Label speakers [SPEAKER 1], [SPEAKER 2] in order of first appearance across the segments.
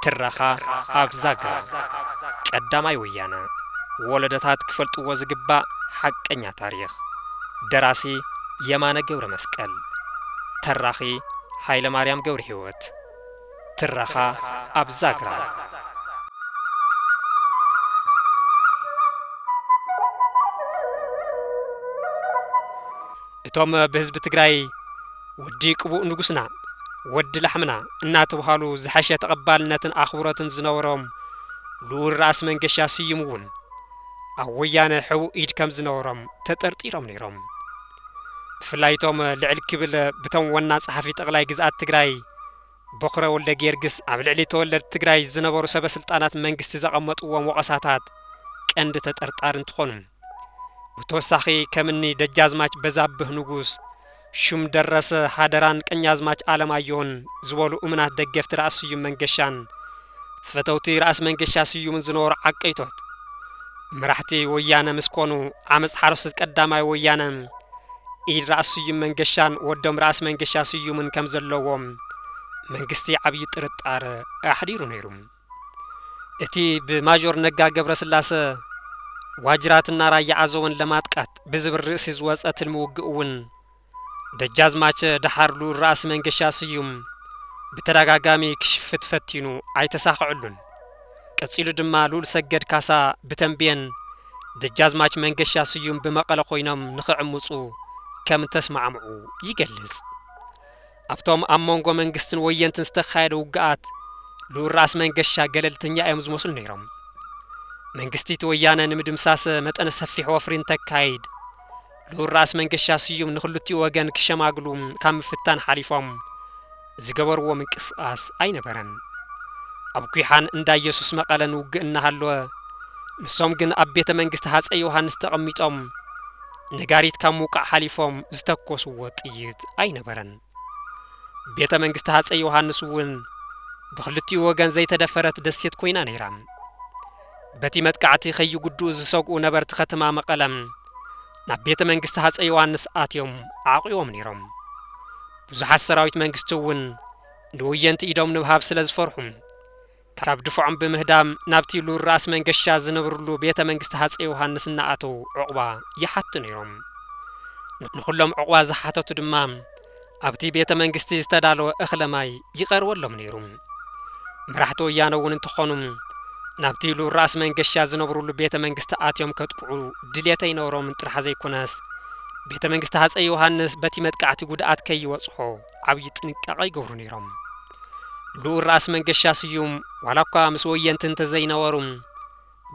[SPEAKER 1] ترخا أبزاقزا قدامي ويانا ولدتات كفلطو زغبا حقኛ تاريخ دراسي يمانه ገብረ መስቀል تراخي ኃይለ ማርያም ገብረ ሕይወት ترخا أبزاقزا እቶም በህዝብ ትግራይ ወዲ ቅቡእ ንጉስና ወዲ ለሕምና እናተባሃሉ ዝሓሸ ተቀባልነትን አኽብሮትን ዝነበሮም ልኡል ራስ መንገሻ ስዩምውን ኣብ ወያነ ሕቡእ ኢድ ከም ዝነበሮም ተጠርጢሮም ነይሮም ብፍላይቶም ልዕል ክብል በቶም ወና ጸሓፊ ጠቅላይ ግዝኣት ትግራይ በኽረ ወልደ ጊዮርጊስ ኣብ ልዕሊ ተወለድ ትግራይ ዝነበሩ ሰበስልጣናት መንግስቲ ዘቐመጥዎም ወቀሳታት ቀንዲ ተጠርጣሪ እንትኾኑ ብተወሳኺ ከምኒ ደጃዝማች በዛብህ ንጉስ ሹም ደረሰ ሃደራን ቀኛዝማች ዓለማየሁን ዝበሉ እምናት ደገፍቲ ራስ ስዩም መንገሻን ፈተውቲ ራስ መንገሻ ስዩምን ዝነበሩ ዓቀይቶት መራሕቲ ወያነ ምስኮኑ ዓመፅ ሓረስት ቀዳማይ ወያነ ኢድ ራስ ስዩም መንገሻን ወዶም ራስ መንገሻ ስዩምን ከም ዘለዎም መንግስቲ ዓብይ ጥርጣረ ኣሕዲሩ ነይሩ እቲ ብማጆር ነጋ ገብረስላሴ ዋጅራትና ራያ አዘውን ለማጥቃት በዝብር ርእስ ዝወጸት ልምውግኡን ደጃዝማች ደሓርሉ ራስ መንገሻ ስዩም በተደጋጋሚ ክሽፍት ፈቲኑ አይተሳخعሉን ቀጽሉ ድማ ሉል ሰገድ ካሳ በተንቢየን ደጃዝማች መንገሻ ስዩም በመቀለ ኮይኖም ንኽዕሙጹ ከም ተስማዕምዑ ይገልጽ ኣብቶም አሞንጎ መንግስትን ወየንትን ዝተኻየደ ውግኣት ሉል ራስ መንገሻ ገለልተኛ እዮም ዝመስሉ ነይሮም መንግስቲት ወያነ ንምድምሳስ መጠነ ሰፊሕ ወፍሪን ተካይድ ሉል ራስ መንገሻ ስዩም ንኽልቲ ወገን ክሸማግሉ ከም ፍታን ሓሊፎም ዝገበርዎ ምንቅስቃስ አይነበረን ኣብ ኩሓን እንዳ ኢየሱስ መቀለን ውግእና ሃለወ ንሶም ግን ኣብ ቤተ መንግስት ሃፀይ ዮሐንስ ተቐሚጦም ነጋሪት ካብ ሙቃዕ ሓሊፎም ዝተኮስዎ ጥይት አይነበረን ቤተ መንግስት ሃፀይ ዮሐንስ ውን ብኽልቲ ወገን ዘይተደፈረት ደሴት ኮይና ነይራ በቲ መጥቃዕቲ ኸይጉዱ ዝሰግኡ ነበርቲ ከተማ መቀለም ናብ ቤተ መንግስት ሃፀይ ዮሐንስ አትዮም አቂዮም ነይሮም ብዙሓት ሰራዊት መንግስቱ ውን ንወየንቲ ኢዶም ንብሃብ ስለዝፈርሑ ካብ ድፉዖም በምህዳም ናብቲ ሉል ራስ መንገሻ ዝነብርሉ ቤተ መንግስት ሃፀይ ዮሐንስ እናኣቱ ዕቁባ ይሓቱ ነይሮም ንኹሎም ዕቁባ ዝሓተቱ ድማ ኣብቲ ቤተ መንግስት ዝተዳለወ እኽለማይ ይቀርበሎም ነይሩ መራሕቲ ወያነ ውን እንትኾኑ ናብቲ ሉል ራስ መንገሻ ዝነብርሉ ቤተ መንግስት አትዮም ከጥቅዑ ድልየተይ ነውሮም ጥራሕ ዘይኮነስ ቤተ መንግስት ሃፀይ ዮሐንስ በቲ መጥቃዕቲ ጉድኣት ከይወጽሖ ዓብይ ጥንቃቄ ይገብሩ ነይሮም ሉል ራስ መንገሻ ስዩም ዋላኳ ምስ ወየንትን ተዘይነበሩ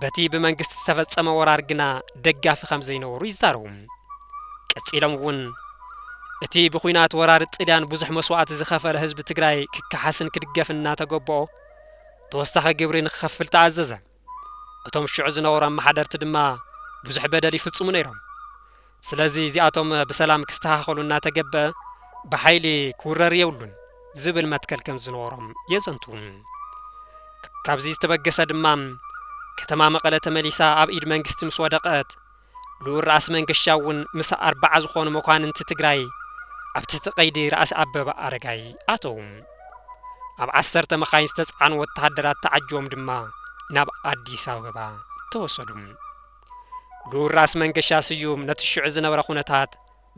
[SPEAKER 1] በቲ በመንግስት ዝተፈጸመ ወራር ግና ደጋፊ ከም ዘይነበሩ ይዛረቡ ቀጽሎም ውን እቲ ብኹናት ወራር ጥልያን ብዙሕ መስዋዕት ዝኸፈለ ህዝብ ትግራይ ክካሓስን ክድገፍና ተገበኦ ተወሳኺ ግብሪ ንኽኸፍል ተኣዘዘ እቶም ሽዑ ዝነበሩ ማሕደርቲ ድማ ብዙሕ በደል ይፍጽሙ ነይሮም ስለዚ እዚኣቶም ብሰላም ክስተኻኸሉና ተገበ ብሓይሊ ክውረር የብሉን ዝብል መትከል ከም ዝነበሮም የዘንቱ ካብዚ ዝተበገሰ ድማ ከተማ መቀለ ተመሊሳ ኣብ ኢድ መንግስቲ ምስ ወደቀት ሉል ራስ መንገሻ ውን ምስ 40 ዝኾኑ መኳንንቲ ትግራይ ኣብቲ ተቀይዲ ራስ አበበ አረጋይ ኣተው ኣብ 10 መኻይን ዝተጻዕኑ ወተሃደራት ተዓጅቦም ድማ ናብ አዲስ አበባ ተወሰዱ ሉል ራስ መንገሻ ስዩም ነቲ ሽዑ ዝነበረ ኩነታት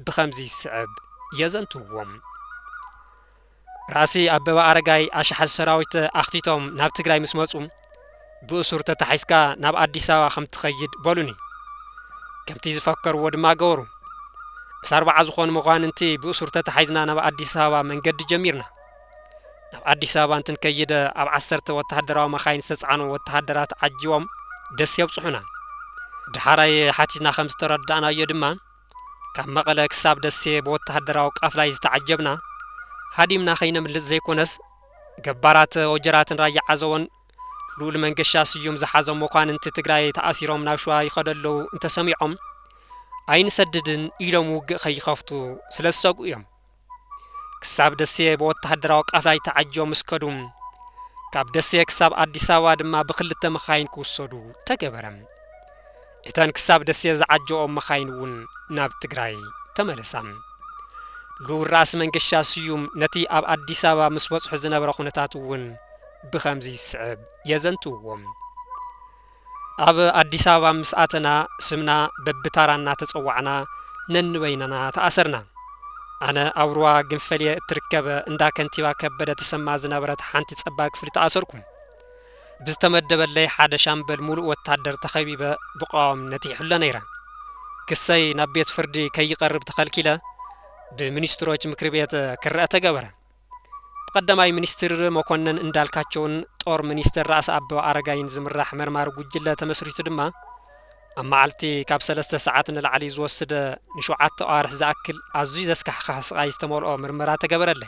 [SPEAKER 1] ብኸምዚ ይስዕብ የዘንትዎም ራሲ አበበ አረጋይ አሽሓዝ ሰራዊት ኣኽቲቶም ናብ ትግራይ ምስ መጹ ብእሱር ተታሒስካ ናብ አዲስ አበባ ከም ትኸይድ በሉኒ ከምቲ ዝፈከርዎ ድማ ገበሩ ምስ 40 ዝኾኑ መኳንንቲ ብእሱር ተታሒዝና ናብ አዲስ አበባ መንገዲ ጀሚርና ናብ አዲስ አበባ እንትንከይደ ኣብ 10 ወተሃደራዊ መኻይን ዝተጻዕኑ ወተሃደራት ዓጅቦም ደስ የብጽሑና ድሓራይ ሓቲና ከም ዝተረዳእናዮ ድማ ካብ መቀለ ክሳብ ደሴ በወተሃደራዊ ቃፍላይ ዝተዓጀብና ሃዲምና ኸይነምልስ ዘይኮነስ ገባራት ወጀራትን ራያ ዓዘውን ሉል መንገሻ ስዩም ዝሓዞም መኳንንቲ ትግራይ ተኣሲሮም ናብ ሸዋ ይኸደለው እንተሰሚዖም ኣይንሰድድን ኢሎም ውግእ ኸይኸፍቱ ስለዝሰጉ እዮም ክሳብ ደሴ በወተሃደራዊ ቃፍላይ ተዓጅቦም ምስከዱም ካብ ደሴ ክሳብ አዲስ አበባ ድማ ብኽልተ መኻይን ክወሰዱ ተገበረም እተን ክሳብ ደሴ ዝዓጀቦም መኻይን ውን ናብ ትግራይ ተመለሳም ሉል ራስ መንገሻ ስዩም ነቲ ኣብ አዲስ አበባ ምስ በጽሑ ዝነበረ ኩነታት ውን بخمزي السعب يزنتوهم أب أديس أبابا مسأتنا سمنا ببتارانا تصوعنا ننويننا تأثرنا أنا أوروا جنفلية تركب اندا كنتيبا كبدا تسمى زنابرات حانتي تصباك فري تأثركم بزتمدب اللي حاد شامبل ملؤ وتعدر تخيبيبا بقاوم نتيح لنيرا كسي نبيت فردي كي يقرب تخلكيلا بمنستروج مكربيات كرأة تقبرا قدماي منستر مكونن اندالكاتشون طور منستر رأس أبا أرقاين زمراح مرمار قجلة تمسريتو دما أما عالتي كاب 3 ساعات العلي زوسد نشوعات تقارح زاكل عزوز اسكح خاص غايستمر مرمرا تقبر اللي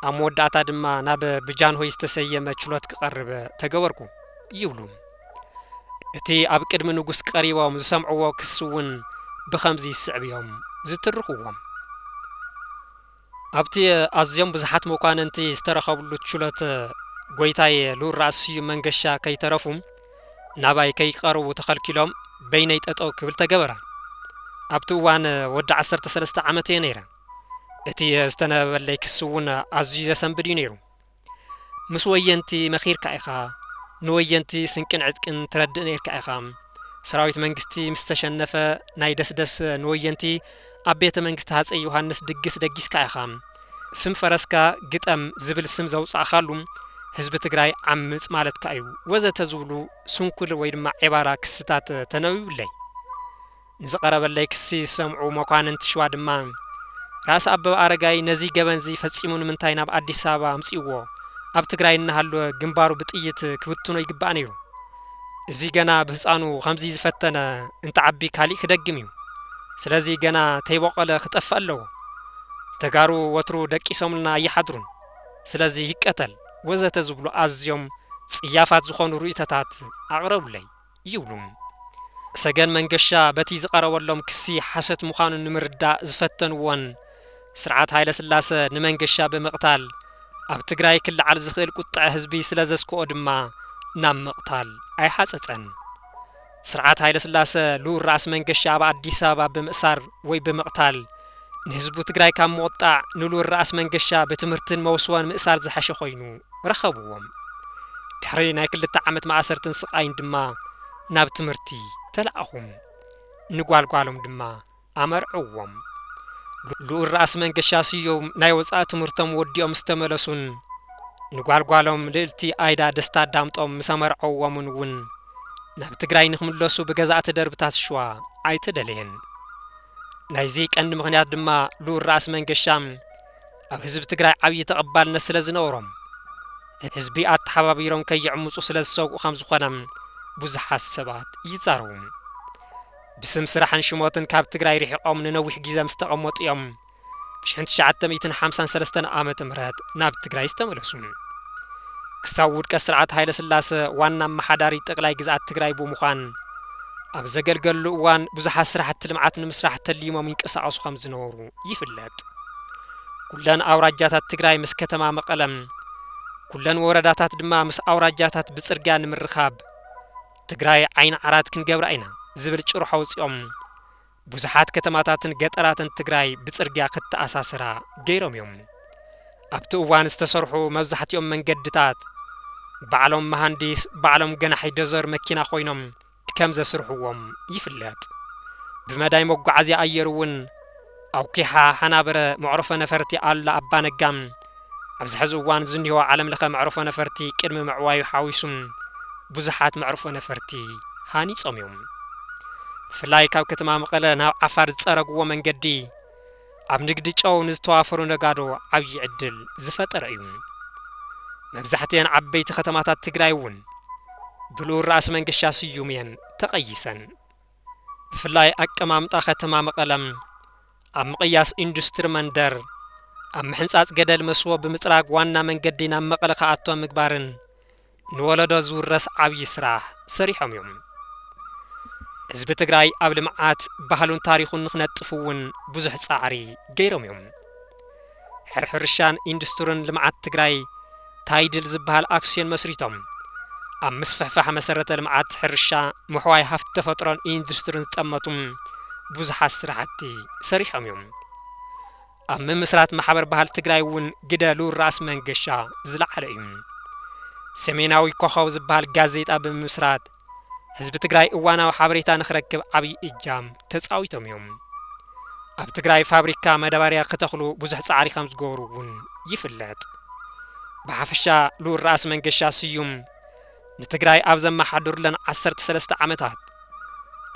[SPEAKER 1] أم ودعتا دما ناب بجان هو يستسيما چلوت كقرب تقبركو يولو اتي أب قدم نقوس قريبهم زسمعوا كسوون بخمزي السعبيهم زترخوهم أبتي أزيام بزحات مقاننتي استرخبلو چلوت قويتاي لور رأسي منقشا كي ترفهم ناباي كي قارو تخلكيلهم بينيت أتو كبل تقبرا أبتو وان ود 13 عامتين نيرا اتي استنا بلي كسوون أزيزا سنبدي نيرو مسوينتي مخير كايخا نوينتي سنكن عدكن ترد نير كايخام سراويت منقستي مستشنفة ناي دس نوينتي أبيت منقست هاز أي يوحنس دقس كايخام سم فرسكا قطم زبل سم زوص أخالهم حزب تግራይ عمص ማለት ካዩ ወዘተ ዝብሉ ስንኩል ወይ ድማ ዕባራ ክስታት ተነውይብለይ ንዝቀረበለይ ክሲ ሰምዑ መኳንንት ሸዋ ድማ ራስ አበበ አረጋይ ነዚ ገበንዚ ፈጺሙን ምንታይ ናብ አዲስ አበባ አምጽይዎ ኣብ ትግራይ እናሃሉ ግንባሩ ብጥይት ክብትኖ ይግባእ ነይሩ እዚ ገና በህፃኑ ከምዚ ዝፈተነ እንተዓቢ ካሊ ክደግም እዩ ስለዚ ገና ተይበቀለ ክጠፍ ኣለዎ ተጋሩ ወትሩ ደቂሶምና ይሓድሩን ስለዚ ይቀተል ወዘተ ዝብሉ ኣዝዮም ጽያፋት ዝኾኑ ሩኢታታት ኣቕረቡለይ ይብሉም ሰገን መንገሻ በቲ ዝቀረበሎም ክሲ ሓሰት ምዃኑ ንምርዳእ ዝፈተንዎን ስርዓት ሃይለ ስላሰ ንመንገሻ በመቕታል ኣብ ትግራይ ክልዓል ዝኽእል ቁጥዕ ህዝቢ ስለዘስከኦ ድማ ናብ መቕታል ኣይሓጸጸን ስርዓት ሃይለ ስላሰ ሉር ራስ መንገሻ ኣብ ኣዲስ አበባ በመእሳር ወይ በመቕታል ንህዝቡ ትግራይ ካብ መወጣዕ ንሉር ራስ መንገሻ በትምህርትን መውስዋን ምእሳር ዝሓሸ ኮይኑ ረኸብዎም ድሕሪ ናይ 2 ዓመት ማእሰርትን ስቃይን ድማ ናብ ትምህርቲ ተለኣኹም ንጓልጓሎም ድማ ኣመርዕዎም ሉር ራስ መንገሻ ስዮም ናይ ወፃእ ትምህርቶም ወዲኦም ዝተመለሱን ንጓልጓሎም ልዕልቲ ኣይዳ ደስታ ዳምጦም ምሰመርዐዎምን እውን ናብ ትግራይ ንኽምለሱ ብገዛእቲ ደርብታት ሸዋ ኣይተደልየን ናይዚ ቀንዲ ምኽንያት ድማ ሉር ራስ መንገሻም ኣብ ህዝቢ ትግራይ ዓብዪ ተቐባልነት ስለ ዝነበሮም ህዝቢ ኣተሓባቢሮም ከይዕምፁ ስለ ዝሰግኡ ከም ዝኾነም ብዙሓት ሰባት ይዛረቡ ብስም ስራሕን ሽሞትን ካብ ትግራይ ርሒቆም ንነዊሕ ግዜ ምስተቐመጡ እዮም ብ1953 ዓመተ ምህረት ናብ ትግራይ ዝተመለሱ ክሳብ ውድቀት ስርዓት ሃይለ ስላሰ ዋና መሓዳሪ ጠቅላይ ግዝኣት ትግራይ ብምዃን ኣብ ዘገልገሉ እዋን ብዙሓት ስራሕቲ ልምዓት ንምስራሕ ተሊሞም ይንቀሳቐሱ ከም ዝነበሩ ይፍለጥ ኩለን ኣውራጃታት ትግራይ ምስ ከተማ መቐለም ኩለን ወረዳታት ድማ ምስ ኣውራጃታት ብጽርግያ ንምርኻብ ትግራይ ዓይን ዓራት ክንገብራ ኢና ዝብል ጭርሖ ወፂኦም ብዙሓት ከተማታትን ገጠራትን ትግራይ ብጽርግያ ክትኣሳስራ ገይሮም እዮም ኣብቲ እዋን ዝተሰርሑ መብዛሕትኦም መንገድታት ባዕሎም መሃንዲስ ባዕሎም ገናሒ ዶዘር መኪና ኮይኖም ከም ዘስርሕዎም ይፍለጥ ብመዳይ መጓዓዝያ ኣየር እውን ኣውኪሓ ሓናበረ መዕረፎ ነፈርቲ ኣላ ኣባ ነጋም ኣብዚ ሕዚ እዋን ዝኒሆ ዓለም ለኸ መዕረፎ ነፈርቲ ቅድሚ ምዕዋዩ ሓዊሱም ብዙሓት መዕረፎ ነፈርቲ ሃኒፆም እዮም ብፍላይ ካብ ከተማ መቐለ ናብ ዓፋር ዝፀረግዎ መንገዲ ኣብ ንግዲ ጨው ንዝተዋፈሩ ነጋዶ ዓብዪ ዕድል ዝፈጠረ እዩ መብዛሕትአን ዓበይቲ ከተማታት ትግራይ እውን ብሉር ራስ መንገሻ ስዩም እየን ተቐይሰን ብፍላይ ኣቀማምጣ ከተማ መቐለም ኣብ ምቕያስ ኢንዱስትሪ መንደር ኣብ ምሕንጻጽ ገደል መስዎ ብምጽራግ ዋና መንገዲ ናብ መቐለ ከኣቶም ምግባርን ንወለዶ ዝውረስ ዓብዪ ስራሕ ሰሪሖም እዮም ህዝቢ ትግራይ ኣብ ልምዓት ባህሉን ታሪኹን ንኽነጥፍ እውን ብዙሕ ጻዕሪ ገይሮም እዮም ሕርሕርሻን ኢንዱስትሪን ልምዓት ትግራይ ታይድል ዝበሃል ኣክስዮን መስሪቶም ኣብ ምስፍሕፋሕ መሰረተ ልምዓት ሕርሻ ምሕዋይ ሃፍቲ ተፈጥሮን ኢንዱስትሪን ዝጠመቱም ብዙሓት ስራሕቲ ሰሪሖም እዮም ኣብ ምምስራት ማሕበር ባህል ትግራይ እውን ግደ ሉር ራስ መንገሻ ዝለዓለ እዩ ሰሜናዊ ኮኸብ ዝበሃል ጋዜጣ ብምስራት ህዝቢ ትግራይ እዋናዊ ሓበሬታ ንኽረክብ ዓብይ እጃም ተጻዊቶም እዮም። ኣብ ትግራይ ፋብሪካ መዳበርያ ከተኽሉ ብዙሕ ጻዕሪ ከም ዝገብሩ እውን ይፍለጥ። ብሓፈሻ ልኡል ራእሲ መንገሻ ስዩም ንትግራይ ኣብ ዘመሓድሩለን 13 ዓመታት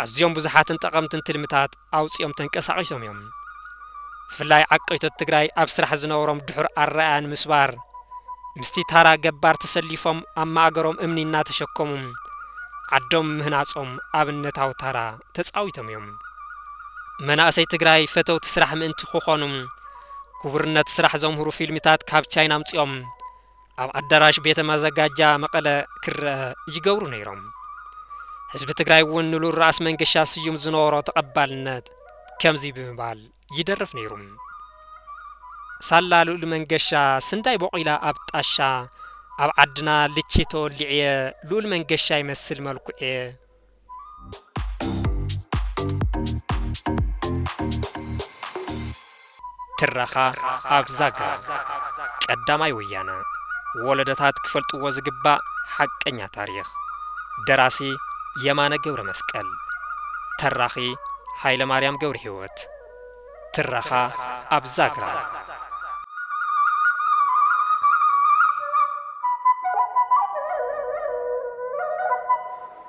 [SPEAKER 1] ኣዝዮም ብዙሓትን ጠቐምትን ትልምታት ኣውፂኦም ተንቀሳቒሶም እዮም። ብፍላይ ዓቀይቶት ትግራይ ኣብ ስራሕ ዝነበሮም ድሑር ኣረኣያን ምስባር ምስቲ ታራ ገባር ተሰሊፎም ኣብ ማእገሮም እምኒ እናተሸከሙ ዓዶም ምህናጾም ኣብነታዊ ታራ ተጻዊቶም እዮም። መናእሰይ ትግራይ ፈተውቲ ስራሕ ምእንቲ ክኾኑ ክቡርነት ስራሕ ዘምህሩ ፊልምታት ካብ ቻይና ኣምፂኦም ኣብ ኣዳራሽ ቤተ መዘጋጃ መቐለ ክርአ ይገብሩ ነይሮም። ህዝቢ ትግራይ እውን ንልኡል ራእሲ መንገሻ ስዩም ዝነበሮ ተቐባልነት ከምዚ ብምባል ይደርፍ ነይሩ። ሳላ ልኡል መንገሻ ስንዳይ በቂላ ኣብ ጣሻ ኣብ ዓድና ልቺቶ ልዕየ ልኡል መንገሻ ይመስል መልኩዕ ትረኻ ኣብ ዛግራ ቀዳማይ ወያነ ወለደታት ክፈልጥዎ ዝግባእ ሓቀኛ ታሪኽ ደራሲ የማነ ገብረ መስቀል ተራኺ ሃይለ ማርያም ገብረ ሕይወት ትረኻ ኣብ ዛግራ